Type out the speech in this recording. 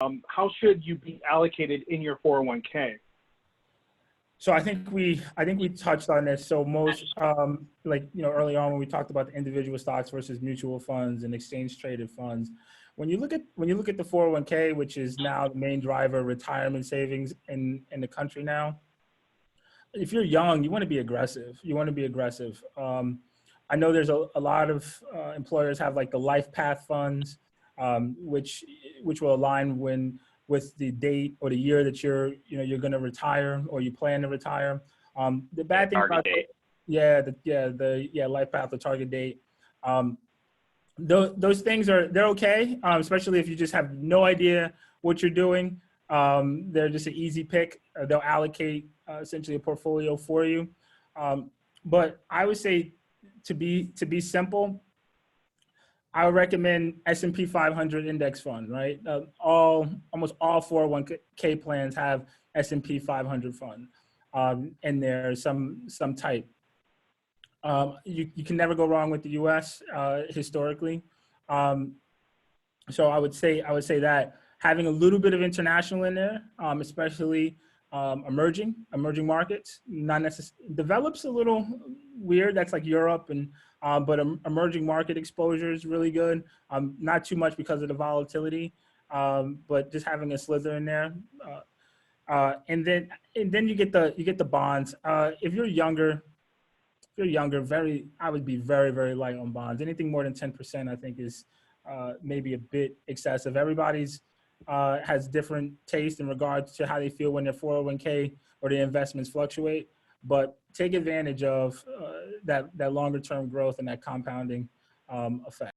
how should you be allocated in your 401k? So I think we touched on this. So most early on when we talked about the individual stocks versus mutual funds and exchange traded funds, when you look at the 401k, which is now the main driver of retirement savings in the country now, if you're young, you want to be aggressive. I know there's a lot of employers have like the life path funds, which will align with the date or the year that you're going to retire or you plan to retire. The bad thing about life path, the target date. Those things they're okay, especially if you just have no idea what you're doing. They're just an easy pick. They'll allocate essentially a portfolio for you. But I would say to be simple, I would recommend S&P 500 index fund, right? Almost all 401k plans have S&P 500 fund in there, some type. You can never go wrong with the U.S. Historically. So I would say that having a little bit of international in there, especially emerging markets, not necessarily develops a little weird. That's like Europe but emerging market exposure is really good. Not too much because of the volatility, but just having a slither in there. And then you get the bonds. If you're younger, I would be very, very light on bonds. Anything more than 10%, I think, is maybe a bit excessive. Everybody's has different taste in regards to how they feel when their 401k or their investments fluctuate. But take advantage of that longer term growth and that compounding effect.